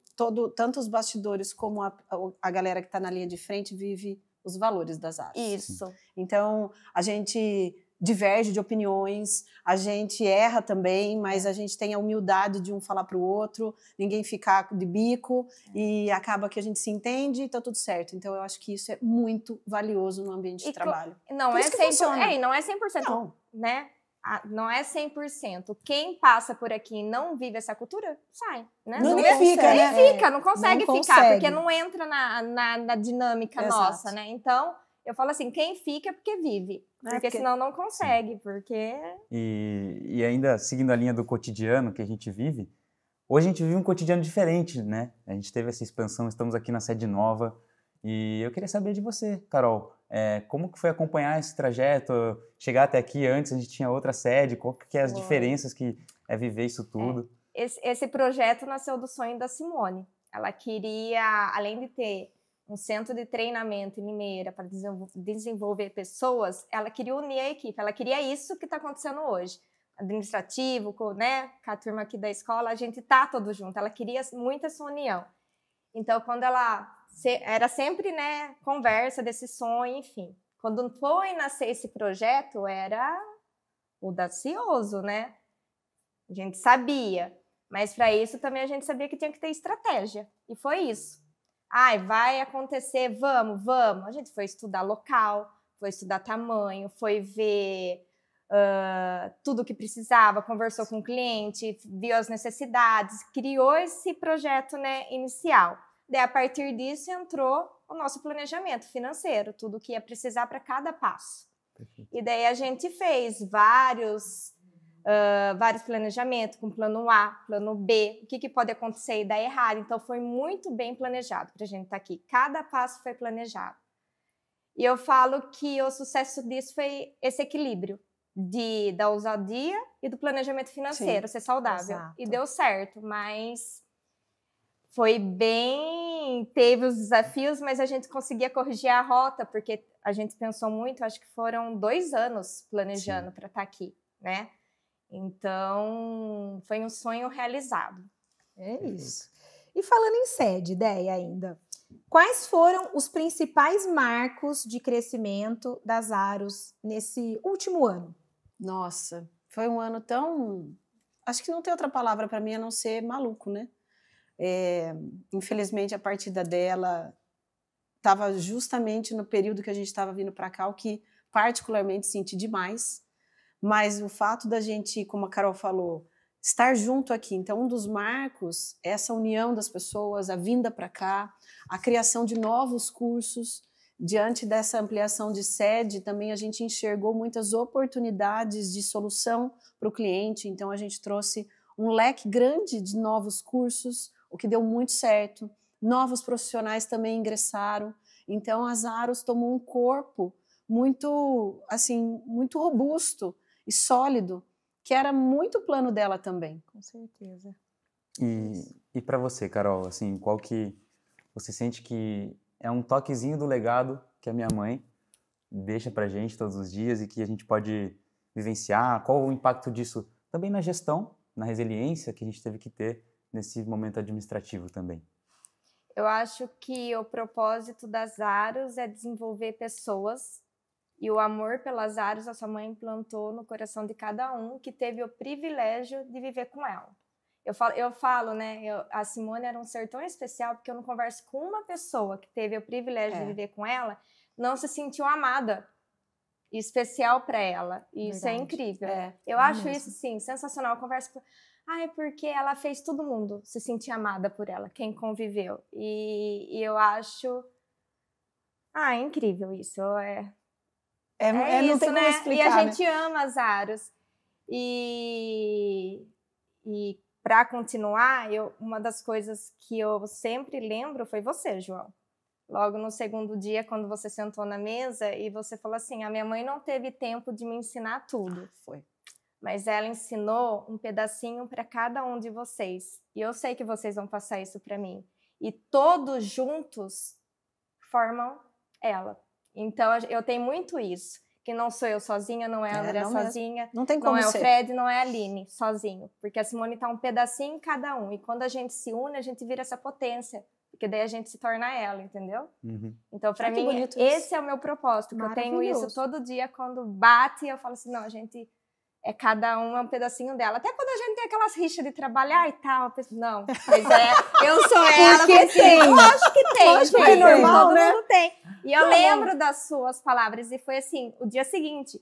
tanto os bastidores como a galera que está na linha de frente vive os valores das Zaros. Isso. Então, a gente diverge de opiniões, a gente erra também, mas a gente tem a humildade de um falar para o outro, ninguém ficar de bico, e acaba que a gente se entende e tá tudo certo. Então, eu acho que isso é muito valioso no ambiente de trabalho. Não Por é isso que 100%, funciona. não é 100%, Não. né? Não é 100%. Quem passa por aqui e não vive essa cultura, sai. Né? Não é- fica, né? Nem fica, não consegue não ficar, consegue. porque não entra na dinâmica Exato. nossa, né? Então, eu falo assim, quem fica é porque vive. Porque senão não consegue, porque... E ainda seguindo a linha do cotidiano que a gente vive, hoje a gente vive um cotidiano diferente, né? A gente teve essa expansão, estamos aqui na sede nova, e eu queria saber de você, Carol, como que foi acompanhar esse trajeto, chegar até aqui? Antes a gente tinha outra sede, qual que é as diferenças que é viver isso tudo? Esse projeto nasceu do sonho da Simone. Ela queria, além de ter um centro de treinamento em Limeira para desenvolver pessoas, ela queria unir a equipe, ela queria isso que está acontecendo hoje. Administrativo, né, com a turma aqui da escola, a gente tá todo junto, ela queria muito essa união. Então, quando era sempre, né, conversa desse sonho, enfim. Quando foi nascer esse projeto, era audacioso, né? A gente sabia, mas para isso também a gente sabia que tinha que ter estratégia, e foi isso. Vai acontecer, vamos. A gente foi estudar local, foi estudar tamanho, foi ver tudo o que precisava, conversou com o cliente, viu as necessidades, criou esse projeto, né, inicial. Daí, a partir disso, entrou o nosso planejamento financeiro, tudo o que ia precisar para cada passo. Perfeito. E daí a gente fez vários planejamentos, com plano A, plano B, o que pode acontecer e dar errado. Então, foi muito bem planejado para a gente estar aqui. Cada passo foi planejado. E eu falo que o sucesso disso foi esse equilíbrio da ousadia e do planejamento financeiro, ser saudável. Exato. E deu certo, mas foi bem... Teve os desafios, mas a gente conseguia corrigir a rota, porque a gente pensou muito, acho que foram 2 anos planejando para estar aqui, né? Então, foi um sonho realizado. É isso. E falando em sede, Déia, ainda, quais foram os principais marcos de crescimento das Zaros nesse último ano? Nossa, foi um ano tão... Acho que não tem outra palavra para mim a não ser maluco, né? Infelizmente, a partida dela estava justamente no período que a gente estava vindo para cá, o que particularmente senti demais. Mas o fato da gente, como a Carol falou, estar junto aqui. Então, um dos marcos é essa união das pessoas, a vinda para cá, a criação de novos cursos. Diante dessa ampliação de sede, também a gente enxergou muitas oportunidades de solução para o cliente. Então, a gente trouxe um leque grande de novos cursos, o que deu muito certo. Novos profissionais também ingressaram. Então, a Zaros tomou um corpo muito, assim, muito robusto e sólido, que era muito plano dela também. Com certeza. E para você, Carol, assim, qual que você sente que é um toquezinho do legado que a minha mãe deixa pra gente todos os dias e que a gente pode vivenciar? Qual o impacto disso também na gestão, na resiliência que a gente teve que ter nesse momento administrativo também? Eu acho que o propósito das Zaros é desenvolver pessoas E o amor pelas Aros a sua mãe implantou no coração de cada um que teve o privilégio de viver com ela. Eu falo, né? A Simone era um ser tão especial porque eu não converso com uma pessoa que teve o privilégio de viver com ela, não se sentiu amada e especial para ela. E isso é incrível. Eu acho isso, sim, sensacional. Eu converso com... porque ela fez todo mundo se sentir amada por ela, quem conviveu. E eu acho... incrível isso. Não isso, tem como explicar, e a gente ama as Aros. E para continuar, uma das coisas que eu sempre lembro foi você, João. Logo no segundo dia, quando você sentou na mesa e você falou assim, a minha mãe não teve tempo de me ensinar tudo. Foi. Mas ela ensinou um pedacinho para cada um de vocês. E eu sei que vocês vão passar isso para mim. E todos juntos formam ela. Então, eu tenho muito isso. Que não sou eu sozinha, não é a André sozinha, não tem como não é ser. o Fred, não é a Aline sozinho. Porque a Simone tá um pedacinho em cada um. E quando a gente se une, a gente vira essa potência. Porque daí a gente se torna ela, entendeu? Então, para mim, esse é o meu propósito. Que eu tenho isso todo dia, quando bate, eu falo assim, não, a gente... cada um é um pedacinho dela. Até quando a gente tem aquelas rixas de trabalhar e tal, eu penso, não, mas eu sou ela. Porque tem. Lógico que tem. Lógico que é normal, todo né? mundo tem. E eu lembro das suas palavras, e foi assim, o dia seguinte,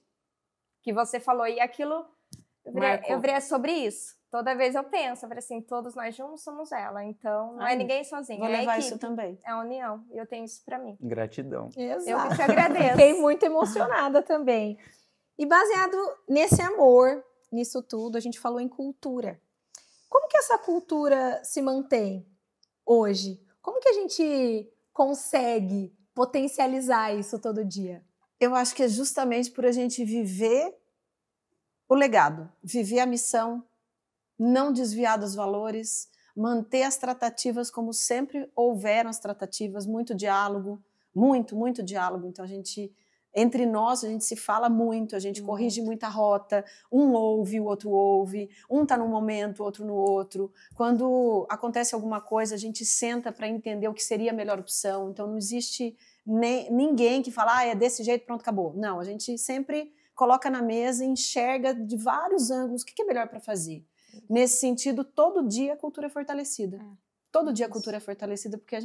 que você falou, e aquilo, eu virei sobre isso. Toda vez eu penso, assim, todos nós juntos somos ela, então não é ninguém sozinho. Vou levar equipe, isso também. É a união, e eu tenho isso pra mim. Gratidão. Exato. Eu que te agradeço. Fiquei muito emocionada também. E baseado nesse amor, nisso tudo, a gente falou em cultura. Como que essa cultura se mantém hoje? Como que a gente consegue potencializar isso todo dia? Eu acho que é justamente por a gente viver o legado, viver a missão, não desviar dos valores, manter as tratativas como sempre houveram as tratativas, muito diálogo, muito diálogo. Então, entre nós, a gente se fala muito, a gente corrige muita rota, um ouve, o outro ouve, um está num momento, o outro no outro. Quando acontece alguma coisa, a gente senta para entender o que seria a melhor opção. Então, não existe ninguém que fala, é desse jeito, pronto, acabou. Não, a gente sempre coloca na mesa e enxerga de vários ângulos o que é melhor para fazer. Nesse sentido, todo dia a cultura é fortalecida. Todo dia a cultura é fortalecida porque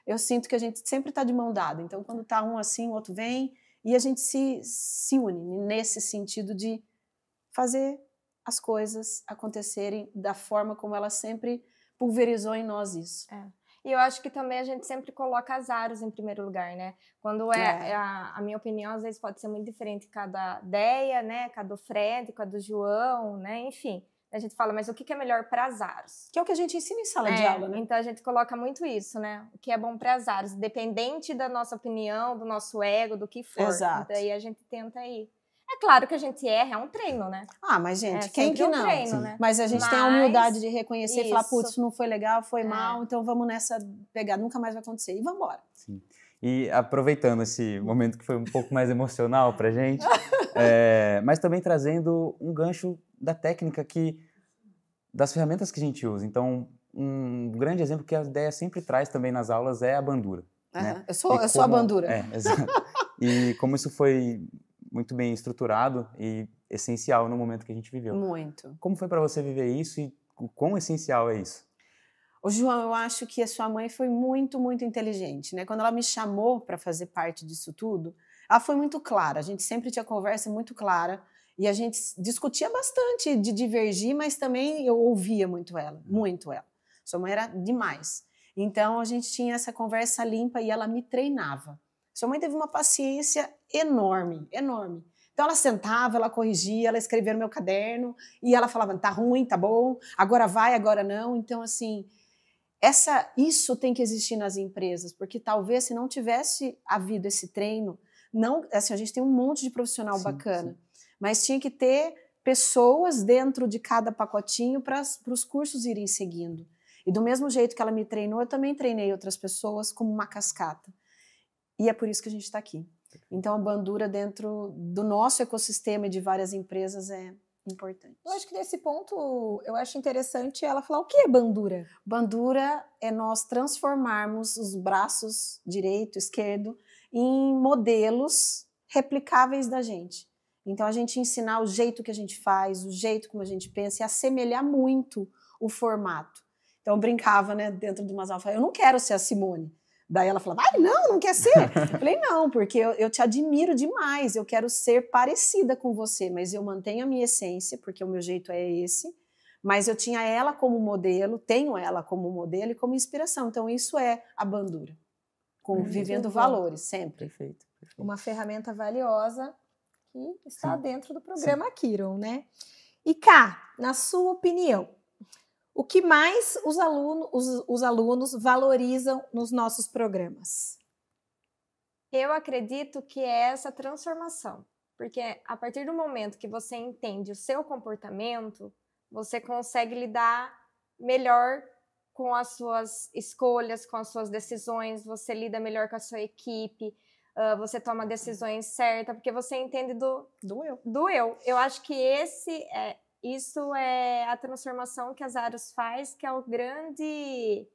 eu sinto que a gente sempre está de mão dada. Então, quando está um assim, o outro vem e a gente se une nesse sentido de fazer as coisas acontecerem da forma como ela sempre pulverizou em nós isso. E eu acho que também a gente sempre coloca as Aros em primeiro lugar, né? Quando a minha opinião, às vezes, pode ser muito diferente com a da Deia, né? Com a do Fred, com a do João, né? Enfim, a gente fala, mas o que é melhor para as Aros? Que é o que a gente ensina em sala de aula, né? Então a gente coloca muito isso, né? O que é bom para as Aros, independente da nossa opinião, do nosso ego, do que for. Exato. Daí a gente tenta ir. É claro que a gente erra, é um treino, né? Mas gente, quem que não? Treino, né? Mas a gente tem a humildade de reconhecer e falar, putz, isso isso não foi legal, foi mal, então vamos nessa pegada, nunca mais vai acontecer. E vamos embora. Sim. E aproveitando esse momento que foi um pouco mais emocional pra gente, mas também trazendo um gancho da técnica das ferramentas que a gente usa. Então, um grande exemplo que a ideia sempre traz também nas aulas é a bandura. Né? Eu sou a bandura. Exato. E como isso foi muito bem estruturado e essencial no momento que a gente viveu. Muito. Como foi para você viver isso e o quão essencial é isso? Ô, João, eu acho que a sua mãe foi muito inteligente, né? Quando ela me chamou para fazer parte disso tudo, ela foi muito clara. A gente sempre tinha conversa muito clara e a gente discutia bastante de divergir, mas também eu ouvia muito ela, muito ela. Sua mãe era demais. Então, a gente tinha essa conversa limpa e ela me treinava. Sua mãe teve uma paciência enorme. Então, ela sentava, ela corrigia, ela escrevia no meu caderno e ela falava, tá ruim, tá bom, agora vai, agora não. Então, assim, isso tem que existir nas empresas, porque talvez se não tivesse havido esse treino, a gente tem um monte de profissional bacana, mas tinha que ter pessoas dentro de cada pacotinho para os cursos irem seguindo. E do mesmo jeito que ela me treinou, eu também treinei outras pessoas como uma cascata. E é por isso que a gente está aqui. Então, a bandura dentro do nosso ecossistema e de várias empresas é importante. Eu acho que nesse ponto, eu acho interessante ela falar o que é bandura. Bandura é nós transformarmos os braços direito, esquerdo, em modelos replicáveis da gente. Então, a gente ensinar o jeito que a gente faz, o jeito como a gente pensa e assemelhar muito o formato. Então, eu brincava, né, dentro de umas aulas, eu não quero ser a Simone. Daí ela falava, não quer ser? Eu falei, não, porque eu te admiro demais, eu quero ser parecida com você, mas eu mantenho a minha essência, porque o meu jeito é esse, mas eu tinha ela como modelo, tenho ela como modelo e como inspiração. Então, isso é a Bandura, vivendo valores, sempre. Perfeito. Uma ferramenta valiosa que está dentro do programa Kiron, né? E Ká, na sua opinião, o que mais os alunos valorizam nos nossos programas? Eu acredito que é essa transformação, porque a partir do momento que você entende o seu comportamento, você consegue lidar melhor com as suas escolhas, com as suas decisões, você lida melhor com a sua equipe, você toma decisões certas, porque você entende do eu. Eu acho que isso é a transformação que a Zaros faz, que é o grande,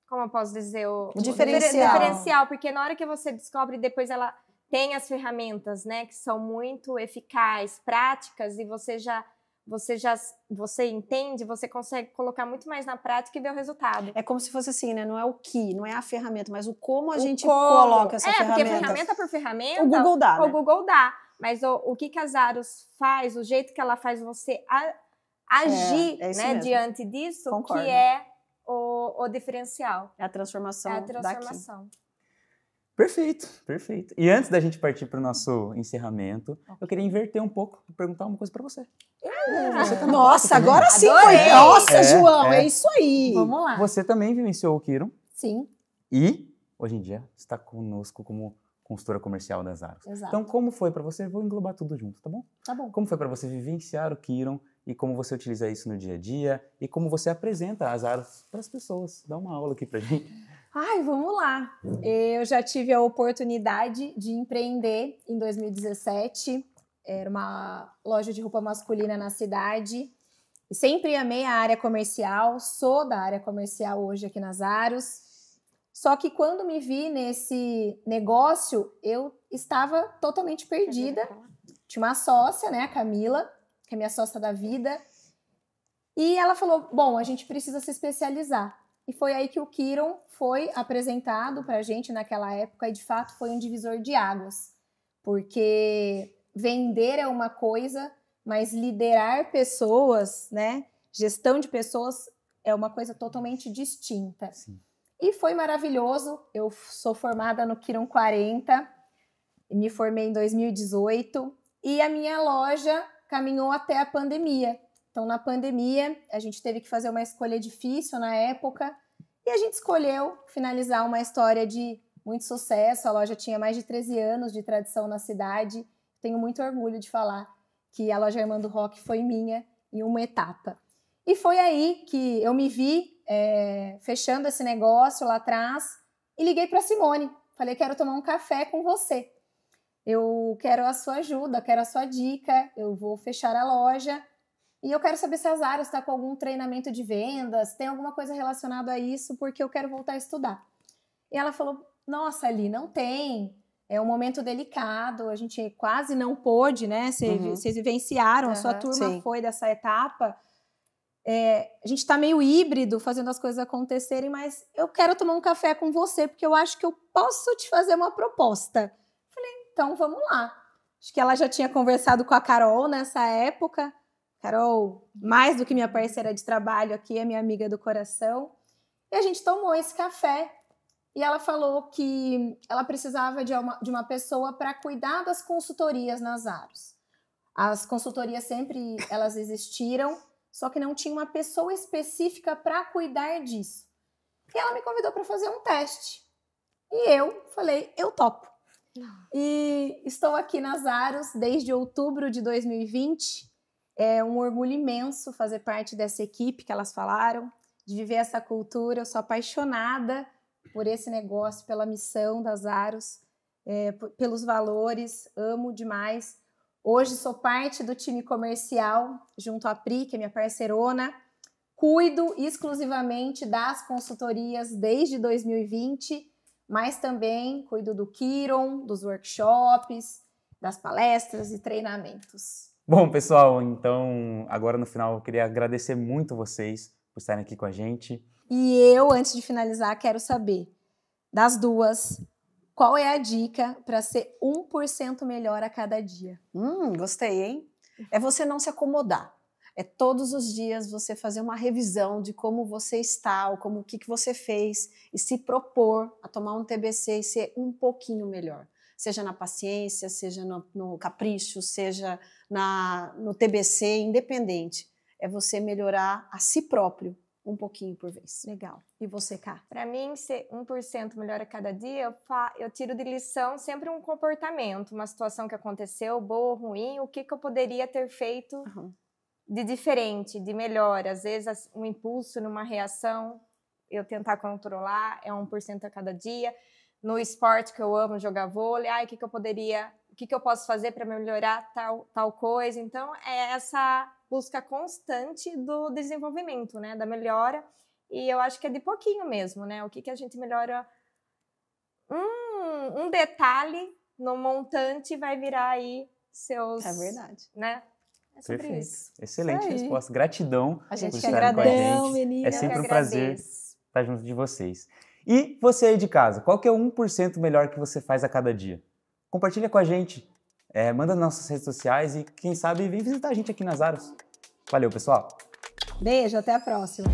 como eu posso dizer, o diferencial, porque na hora que você descobre, depois ela tem as ferramentas, né, que são muito eficazes, práticas, e você entende, você consegue colocar muito mais na prática e ver o resultado. É como se fosse assim, né? Não é o que, não é a ferramenta, mas o como a gente coloca essa ferramenta. Porque ferramenta por ferramenta, o Google dá, né? O Google dá. Mas o que a Zaros faz, o jeito que ela faz você agir, né, diante disso, Concordo. que é o diferencial. É a transformação. Daqui. Perfeito. E antes da gente partir para o nosso encerramento, eu queria inverter um pouco e perguntar uma coisa para você. Nossa, agora sim Adorei. foi. Nossa, João, é isso aí. Vamos lá. Você também vivenciou o Kiron Sim, e, hoje em dia, está conosco como consultora comercial da Zaros. exato. Então, como foi para você? Vou englobar tudo junto, tá bom? Tá bom. Como foi para você vivenciar o Kiron e como você utiliza isso no dia a dia e como você apresenta a Zaros para as pessoas? Dá uma aula aqui pra gente. Ai, vamos lá. Eu já tive a oportunidade de empreender em 2017. Era uma loja de roupa masculina na cidade. E sempre amei a área comercial. Sou da área comercial hoje aqui na Zaros. Só que quando me vi nesse negócio, eu estava totalmente perdida. Tinha uma sócia, né, a Camila, que é minha sócia da vida. E ela falou, bom, a gente precisa se especializar. E foi aí que o Kiron foi apresentado para a gente naquela época e, de fato, foi um divisor de águas. Porque vender é uma coisa, mas liderar pessoas, né? Gestão de pessoas é uma coisa totalmente distinta. Sim. E foi maravilhoso. Eu sou formada no Kiron 40, me formei em 2018 e a minha loja caminhou até a pandemia. Então, na pandemia, a gente teve que fazer uma escolha difícil na época e a gente escolheu finalizar uma história de muito sucesso. A loja tinha mais de 13 anos de tradição na cidade. Tenho muito orgulho de falar que a loja Armando Rock foi minha em uma etapa. E foi aí que eu me vi fechando esse negócio lá atrás e liguei para a Simone. Falei, quero tomar um café com você. Eu quero a sua ajuda, quero a sua dica, eu vou fechar a loja. E eu quero saber se a Zaros está com algum treinamento de vendas, tem alguma coisa relacionada a isso, porque eu quero voltar a estudar. E ela falou, nossa, Ali, não tem, é um momento delicado, a gente quase não pôde, né? Vocês vivenciaram, a sua turma foi dessa etapa. A gente está meio híbrido, fazendo as coisas acontecerem, mas eu quero tomar um café com você, porque eu acho que eu posso te fazer uma proposta. Falei, então vamos lá. Acho que ela já tinha conversado com a Carol nessa época. Carol, mais do que minha parceira de trabalho aqui, é minha amiga do coração. E a gente tomou esse café e ela falou que ela precisava de uma pessoa para cuidar das consultorias nas Zaros. As consultorias sempre elas existiram, só que não tinha uma pessoa específica para cuidar disso. E ela me convidou para fazer um teste. E eu falei, eu topo. E estou aqui nas Zaros desde outubro de 2020. É um orgulho imenso fazer parte dessa equipe que elas falaram, de viver essa cultura. Eu sou apaixonada por esse negócio, pela missão das Zaros, pelos valores, amo demais. Hoje sou parte do time comercial, junto à Pri, que é minha parceirona. Cuido exclusivamente das consultorias desde 2020, mas também cuido do Kiron, dos workshops, das palestras e treinamentos. Bom, pessoal, então agora no final eu queria agradecer muito vocês por estarem aqui com a gente. E eu, antes de finalizar, quero saber, das duas, qual é a dica para ser 1% melhor a cada dia? Gostei, hein? É você não se acomodar. É todos os dias você fazer uma revisão de como você está, ou como o que você fez, e se propor a tomar um TBC e ser um pouquinho melhor. Seja na paciência, seja no capricho, seja no TBC, independente. É você melhorar a si próprio um pouquinho por vez. Legal. E você, Ká? Para mim, ser 1% melhor a cada dia, eu tiro de lição sempre um comportamento, uma situação que aconteceu, boa ou ruim, o que eu poderia ter feito de diferente, de melhor. Às vezes, um impulso numa reação, eu tentar controlar, é 1% a cada dia. No esporte que eu amo, jogar vôlei, o que eu posso fazer para melhorar tal coisa. Então, é essa busca constante do desenvolvimento, né, da melhora. E eu acho que é de pouquinho mesmo, né? O que a gente melhora, um detalhe no montante vai virar aí seus... É verdade. Né? É sobre Perfeito. isso. Excelente resposta. Gratidão. A gente por que estarem com a agradece, gente. menina. É sempre Eu um que prazer agradeço. estar junto de vocês. E você aí de casa, qual que é o 1% melhor que você faz a cada dia? Compartilha com a gente, manda nas nossas redes sociais e quem sabe vem visitar a gente aqui nas Aros. Valeu, pessoal! Beijo, até a próxima.